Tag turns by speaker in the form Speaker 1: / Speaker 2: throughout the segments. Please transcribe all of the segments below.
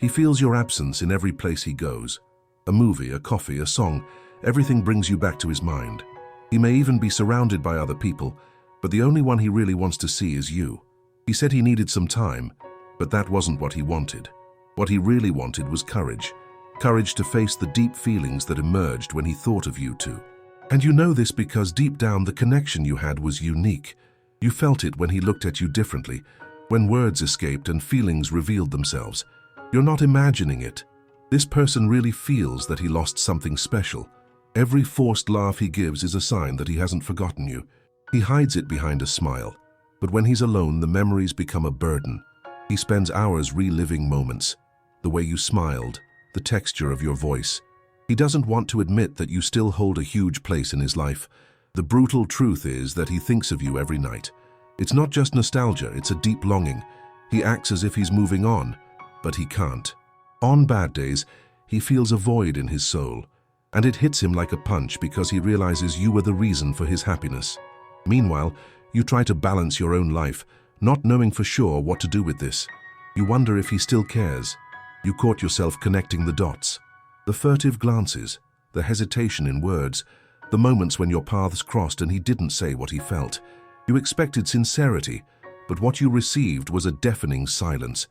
Speaker 1: He feels your absence in every place he goes. A movie, a coffee, a song, everything brings you back to his mind. He may even be surrounded by other people, but the only one he really wants to see is you. He said he needed some time, but that wasn't what he wanted. What he really wanted was courage. Courage to face the deep feelings that emerged when he thought of you two. And you know this because deep down the connection you had was unique. You felt it when he looked at you differently, when words escaped and feelings revealed themselves. You're not imagining it. This person really feels that he lost something special. Every forced laugh he gives is a sign that he hasn't forgotten you. He hides it behind a smile, but when he's alone, the memories become a burden. He spends hours reliving moments, the way you smiled, the texture of your voice. He doesn't want to admit that you still hold a huge place in his life. The brutal truth is that he thinks of you every night. It's not just nostalgia, it's a deep longing. He acts as if he's moving on, but he can't. On bad days, he feels a void in his soul, and it hits him like a punch because he realizes you were the reason for his happiness. Meanwhile, you try to balance your own life, not knowing for sure what to do with this. You wonder if he still cares. You caught yourself connecting the dots. The furtive glances, the hesitation in words, the moments when your paths crossed and he didn't say what he felt. You expected sincerity, but what you received was a deafening silence.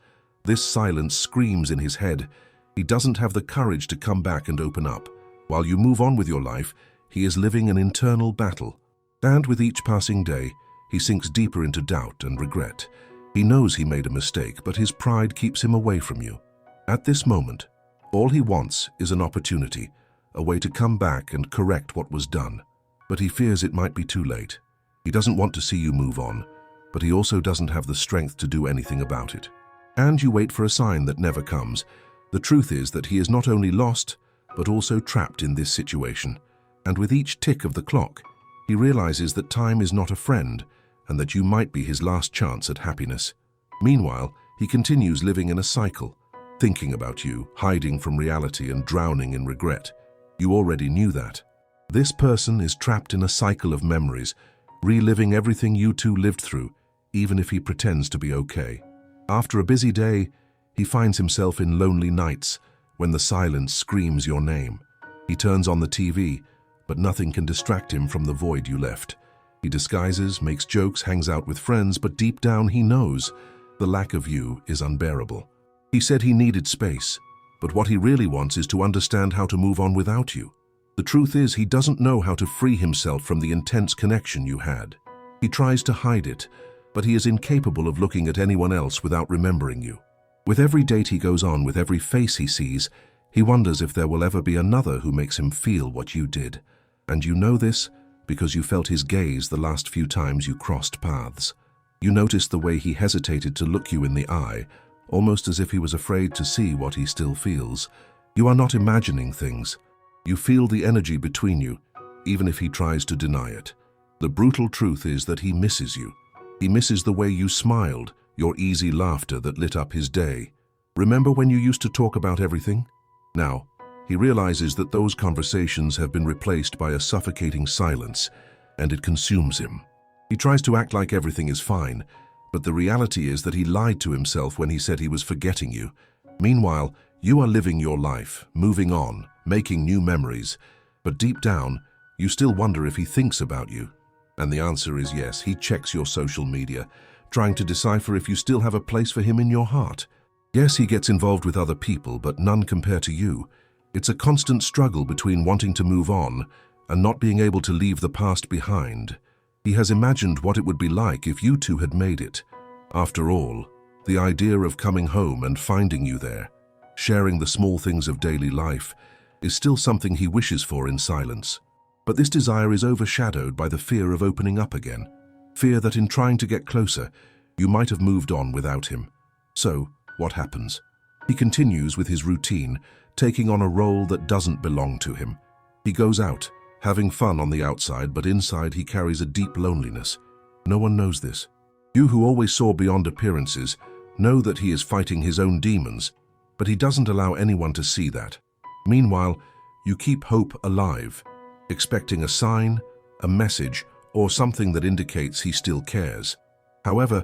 Speaker 1: This silence screams in his head. He doesn't have the courage to come back and open up. While you move on with your life, he is living an internal battle. And with each passing day, he sinks deeper into doubt and regret. He knows he made a mistake, but his pride keeps him away from you. At this moment, all he wants is an opportunity, a way to come back and correct what was done. But he fears it might be too late. He doesn't want to see you move on, but he also doesn't have the strength to do anything about it. And you wait for a sign that never comes. The truth is that he is not only lost, but also trapped in this situation. And with each tick of the clock, he realizes that time is not a friend, and that you might be his last chance at happiness. Meanwhile, he continues living in a cycle, thinking about you, hiding from reality and drowning in regret. You already knew that. This person is trapped in a cycle of memories, reliving everything you two lived through, even if he pretends to be okay. After a busy day, he finds himself in lonely nights when the silence screams your name. He turns on the TV, but nothing can distract him from the void you left. He disguises, makes jokes, hangs out with friends, but deep down he knows the lack of you is unbearable. He said he needed space, but what he really wants is to understand how to move on without you. The truth is he doesn't know how to free himself from the intense connection you had. He tries to hide it, but he is incapable of looking at anyone else without remembering you. With every date he goes on, with every face he sees, he wonders if there will ever be another who makes him feel what you did. And you know this because you felt his gaze the last few times you crossed paths. You noticed the way he hesitated to look you in the eye, almost as if he was afraid to see what he still feels. You are not imagining things. You feel the energy between you, even if he tries to deny it. The brutal truth is that he misses you. He misses the way you smiled, your easy laughter that lit up his day. Remember when you used to talk about everything? Now, he realizes that those conversations have been replaced by a suffocating silence, and it consumes him. He tries to act like everything is fine, but the reality is that he lied to himself when he said he was forgetting you. Meanwhile, you are living your life, moving on, making new memories, but deep down, you still wonder if he thinks about you. And the answer is yes, he checks your social media, trying to decipher if you still have a place for him in your heart. Yes, he gets involved with other people, but none compare to you. It's a constant struggle between wanting to move on and not being able to leave the past behind. He has imagined what it would be like if you two had made it. After all, the idea of coming home and finding you there, sharing the small things of daily life, is still something he wishes for in silence. But this desire is overshadowed by the fear of opening up again. Fear that in trying to get closer, you might have moved on without him. So, what happens? He continues with his routine, taking on a role that doesn't belong to him. He goes out, having fun on the outside, but inside he carries a deep loneliness. No one knows this. You who always saw beyond appearances know that he is fighting his own demons, but he doesn't allow anyone to see that. Meanwhile, you keep hope alive, expecting a sign, a message, or something that indicates he still cares. However,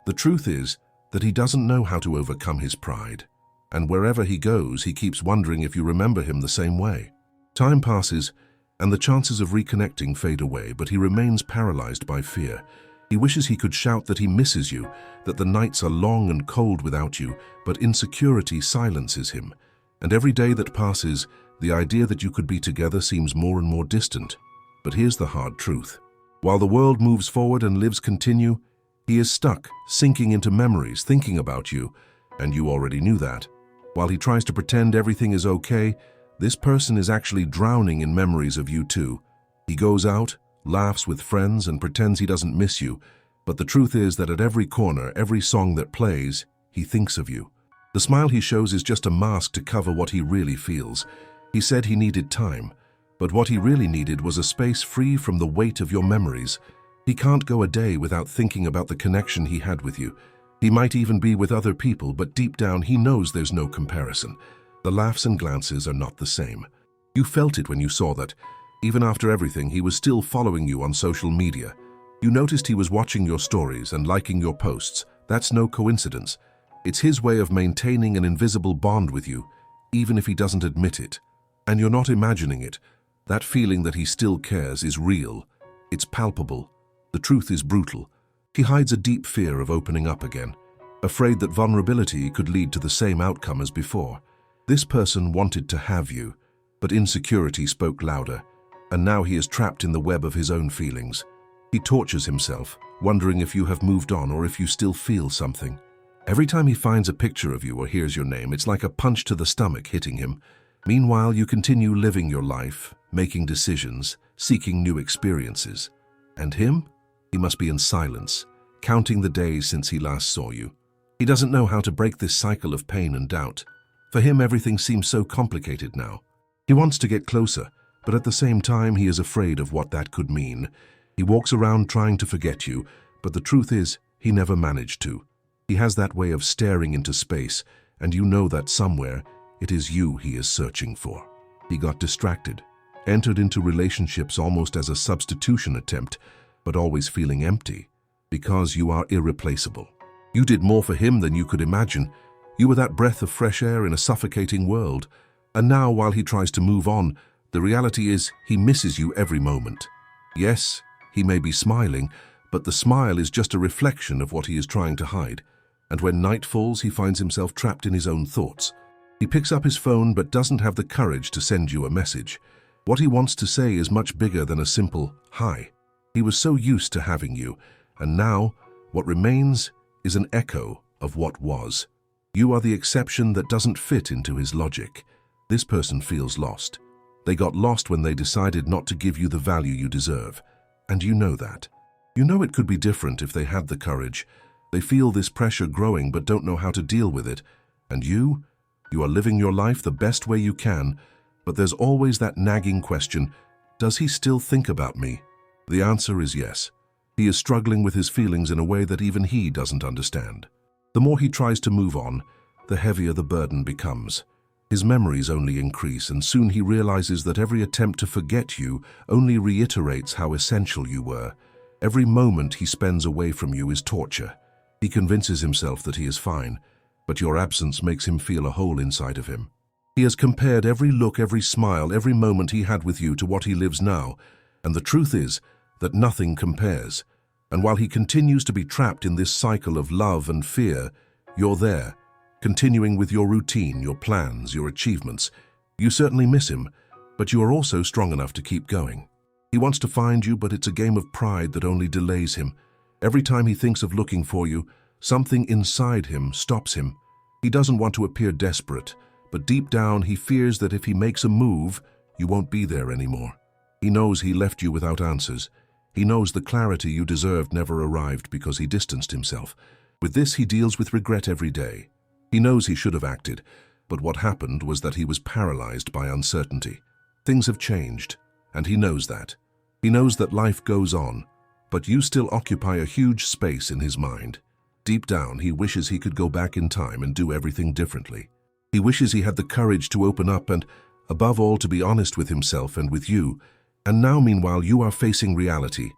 Speaker 1: the truth is that he doesn't know how to overcome his pride. And wherever he goes, he keeps wondering if you remember him the same way. Time passes, and the chances of reconnecting fade away, but he remains paralyzed by fear. He wishes he could shout that he misses you, that the nights are long and cold without you, but insecurity silences him. And every day that passes, the idea that you could be together seems more and more distant. But here's the hard truth. While the world moves forward and lives continue, he is stuck, sinking into memories, thinking about you, and you already knew that. While he tries to pretend everything is okay, this person is actually drowning in memories of you too. He goes out, laughs with friends, and pretends he doesn't miss you, but the truth is that at every corner, every song that plays, he thinks of you. The smile he shows is just a mask to cover what he really feels. He said he needed time, but what he really needed was a space free from the weight of your memories. He can't go a day without thinking about the connection he had with you. He might even be with other people, but deep down he knows there's no comparison. The laughs and glances are not the same. You felt it when you saw that. Even after everything, he was still following you on social media. You noticed he was watching your stories and liking your posts. That's no coincidence. It's his way of maintaining an invisible bond with you, even if he doesn't admit it. And you're not imagining it. That feeling that he still cares is real. It's palpable. The truth is brutal. He hides a deep fear of opening up again, afraid that vulnerability could lead to the same outcome as before. This person wanted to have you, but insecurity spoke louder, and now he is trapped in the web of his own feelings. He tortures himself, wondering if you have moved on or if you still feel something. Every time he finds a picture of you or hears your name, it's like a punch to the stomach hitting him. Meanwhile, you continue living your life, making decisions, seeking new experiences. And him? He must be in silence, counting the days since he last saw you. He doesn't know how to break this cycle of pain and doubt. For him, everything seems so complicated now. He wants to get closer, but at the same time, he is afraid of what that could mean. He walks around trying to forget you, but the truth is, he never managed to. He has that way of staring into space, and you know that somewhere, it is you he is searching for. He got distracted, entered into relationships almost as a substitution attempt, but always feeling empty, because you are irreplaceable. You did more for him than you could imagine. You were that breath of fresh air in a suffocating world. And now, while he tries to move on, the reality is he misses you every moment. Yes, he may be smiling, but the smile is just a reflection of what he is trying to hide. And when night falls, he finds himself trapped in his own thoughts. He picks up his phone but doesn't have the courage to send you a message. What he wants to say is much bigger than a simple hi. He was so used to having you, and now what remains is an echo of what was. You are the exception that doesn't fit into his logic. This person feels lost. They got lost when they decided not to give you the value you deserve. And you know that. You know it could be different if they had the courage. They feel this pressure growing but don't know how to deal with it. And you are living your life the best way you can, but there's always that nagging question, does he still think about me? The answer is yes. He is struggling with his feelings in a way that even he doesn't understand. The more he tries to move on, the heavier the burden becomes. His memories only increase, and soon he realizes that every attempt to forget you only reiterates how essential you were. Every moment he spends away from you is torture. He convinces himself that he is fine, but your absence makes him feel a hole inside of him. He has compared every look, every smile, every moment he had with you to what he lives now, and the truth is that nothing compares. And while he continues to be trapped in this cycle of love and fear, you're there, continuing with your routine, your plans, your achievements. You certainly miss him, but you are also strong enough to keep going. He wants to find you, but it's a game of pride that only delays him. Every time he thinks of looking for you, something inside him stops him. He doesn't want to appear desperate, but deep down he fears that if he makes a move, you won't be there anymore. He knows he left you without answers. He knows the clarity you deserved never arrived because he distanced himself. With this, he deals with regret every day. He knows he should have acted, but what happened was that he was paralyzed by uncertainty. Things have changed, and he knows that. He knows that life goes on, but you still occupy a huge space in his mind. Deep down, he wishes he could go back in time and do everything differently. He wishes he had the courage to open up and, above all, to be honest with himself and with you. And now, meanwhile, you are facing reality.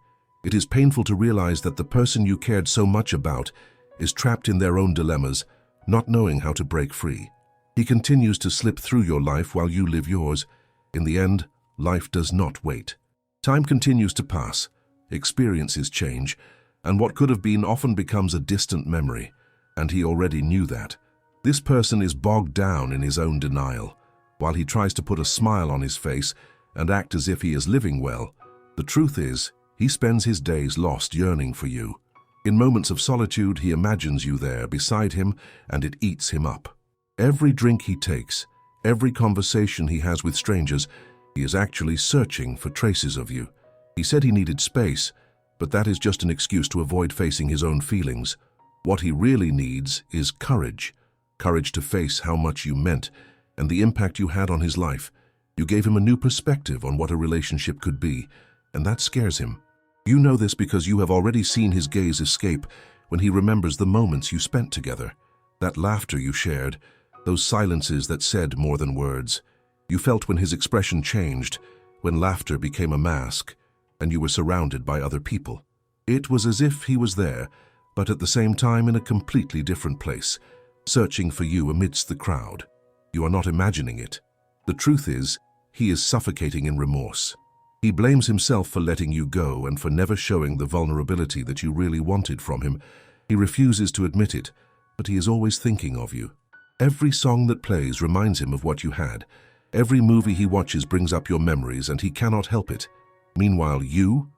Speaker 1: It is painful to realize that the person you cared so much about is trapped in their own dilemmas, not knowing how to break free. He continues to slip through your life while you live yours. In the end, life does not wait. Time continues to pass, experiences change, and what could have been often becomes a distant memory, and he already knew that. This person is bogged down in his own denial. While he tries to put a smile on his face and act as if he is living well, the truth is, he spends his days lost yearning for you. In moments of solitude, he imagines you there beside him, and it eats him up. Every drink he takes, every conversation he has with strangers, he is actually searching for traces of you. He said he needed space, but that is just an excuse to avoid facing his own feelings. What he really needs is courage. Courage to face how much you meant and the impact you had on his life. You gave him a new perspective on what a relationship could be, and that scares him. You know this because you have already seen his gaze escape when he remembers the moments you spent together. That laughter you shared, those silences that said more than words. You felt when his expression changed, when laughter became a mask, and you were surrounded by other people. It was as if he was there, but at the same time in a completely different place, searching for you amidst the crowd. You are not imagining it. The truth is, he is suffocating in remorse. He blames himself for letting you go and for never showing the vulnerability that you really wanted from him. He refuses to admit it, but he is always thinking of you. Every song that plays reminds him of what you had. Every movie he watches brings up your memories, and he cannot help it. Meanwhile, you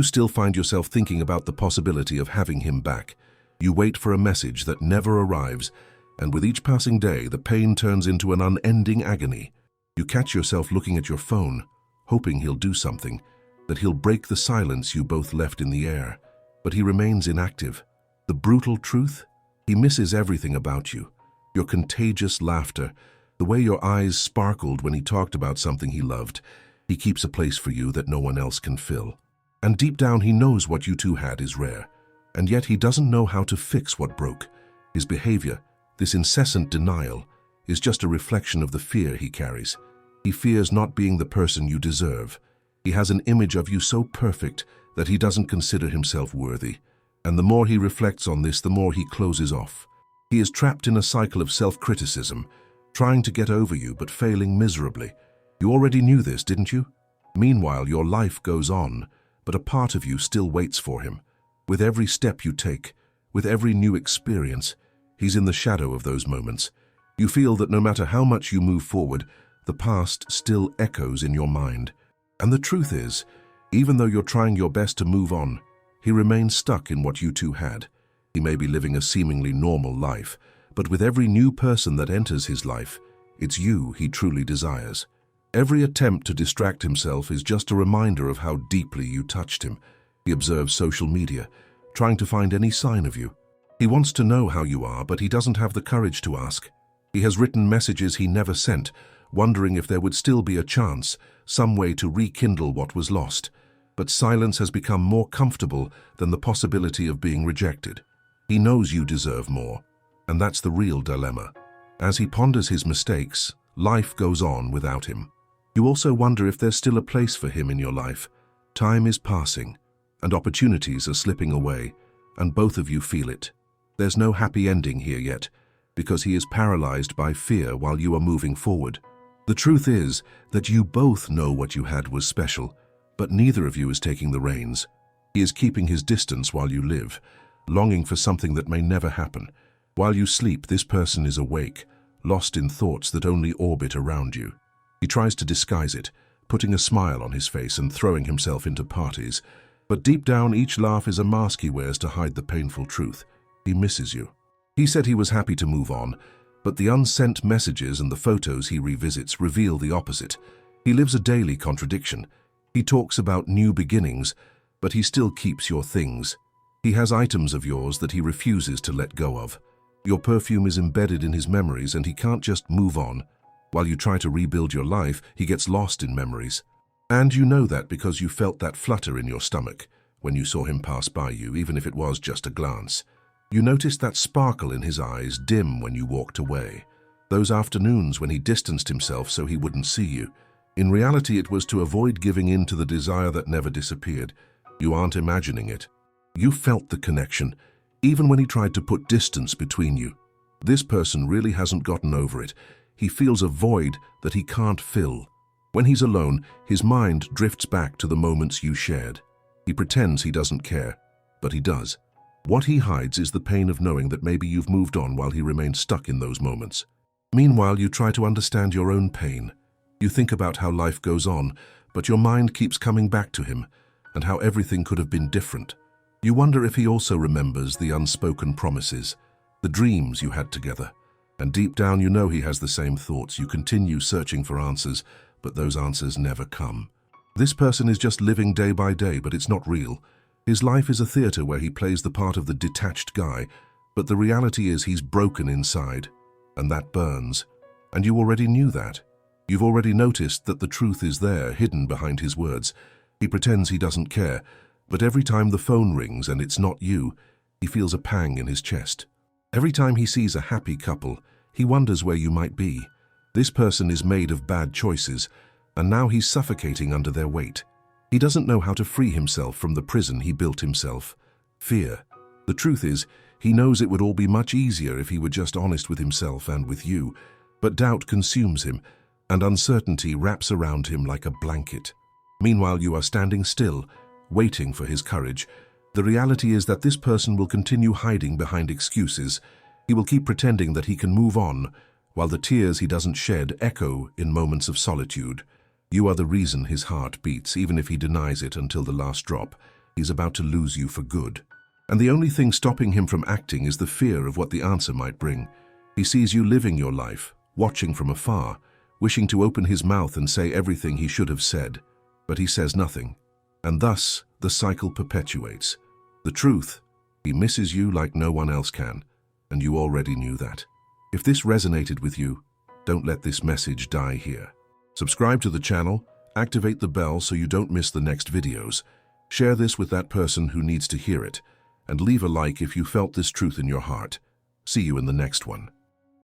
Speaker 1: still find yourself thinking about the possibility of having him back. You wait for a message that never arrives, and with each passing day, the pain turns into an unending agony. You catch yourself looking at your phone, hoping he'll do something, that he'll break the silence you both left in the air. But he remains inactive. The brutal truth? He misses everything about you. Your contagious laughter, the way your eyes sparkled when he talked about something he loved. He keeps a place for you that no one else can fill. And deep down he knows what you two had is rare. And yet he doesn't know how to fix what broke. His behavior, this incessant denial, is just a reflection of the fear he carries. He fears not being the person you deserve. He has an image of you so perfect that he doesn't consider himself worthy. And the more he reflects on this, the more he closes off. He is trapped in a cycle of self-criticism, trying to get over you but failing miserably. You already knew this, didn't you? Meanwhile, your life goes on, but a part of you still waits for him. With every step you take, with every new experience, he's in the shadow of those moments. You feel that no matter how much you move forward, the past still echoes in your mind. And the truth is, even though you're trying your best to move on, he remains stuck in what you two had. He may be living a seemingly normal life, but with every new person that enters his life, it's you he truly desires. Every attempt to distract himself is just a reminder of how deeply you touched him. He observes social media, trying to find any sign of you. He wants to know how you are, but he doesn't have the courage to ask. He has written messages he never sent, wondering if there would still be a chance, some way to rekindle what was lost. But silence has become more comfortable than the possibility of being rejected. He knows you deserve more, and that's the real dilemma. As he ponders his mistakes, life goes on without him. You also wonder if there's still a place for him in your life. Time is passing, and opportunities are slipping away, and both of you feel it. There's no happy ending here yet, because he is paralyzed by fear while you are moving forward. The truth is that you both know what you had was special, but neither of you is taking the reins. He is keeping his distance while you live, longing for something that may never happen. While you sleep, this person is awake, lost in thoughts that only orbit around you. He tries to disguise it, putting a smile on his face and throwing himself into parties. But deep down, each laugh is a mask he wears to hide the painful truth. He misses you. He said he was happy to move on, but the unsent messages and the photos he revisits reveal the opposite. He lives a daily contradiction. He talks about new beginnings, but he still keeps your things. He has items of yours that he refuses to let go of. Your perfume is embedded in his memories, and he can't just move on. While you try to rebuild your life, he gets lost in memories. And you know that because you felt that flutter in your stomach when you saw him pass by you, even if it was just a glance. You noticed that sparkle in his eyes dim when you walked away. Those afternoons when he distanced himself so he wouldn't see you. In reality, it was to avoid giving in to the desire that never disappeared. You aren't imagining it. You felt the connection, even when he tried to put distance between you. This person really hasn't gotten over it. he feels a void that he can't fill. When he's alone, his mind drifts back to the moments you shared. He pretends he doesn't care, but he does. What he hides is the pain of knowing that maybe you've moved on while he remains stuck in those moments. Meanwhile, you try to understand your own pain. You think about how life goes on, but your mind keeps coming back to him, and how everything could have been different. You wonder if he also remembers the unspoken promises, the dreams you had together. And deep down you know he has the same thoughts. You continue searching for answers, but those answers never come. This person is just living day by day, but it's not real. His life is a theater where he plays the part of the detached guy, but the reality is he's broken inside, and that burns. And you already knew that. You've already noticed that the truth is there, hidden behind his words. He pretends he doesn't care, but every time the phone rings and it's not you, he feels a pang in his chest. Every time he sees a happy couple, he wonders where you might be. This person is made of bad choices, and now he's suffocating under their weight. He doesn't know how to free himself from the prison he built himself. Fear. The truth is, he knows it would all be much easier if he were just honest with himself and with you, but doubt consumes him, and uncertainty wraps around him like a blanket. Meanwhile, you are standing still, waiting for his courage. The reality is that this person will continue hiding behind excuses. He will keep pretending that he can move on, while the tears he doesn't shed echo in moments of solitude. You are the reason his heart beats, even if he denies it until the last drop. He's about to lose you for good. And the only thing stopping him from acting is the fear of what the answer might bring. He sees you living your life, watching from afar, wishing to open his mouth and say everything he should have said. But he says nothing. And thus, the cycle perpetuates. The truth, he misses you like no one else can, and you already knew that. If this resonated with you, don't let this message die here. Subscribe to the channel, activate the bell so you don't miss the next videos. Share this with that person who needs to hear it, and leave a like if you felt this truth in your heart. See you in the next one.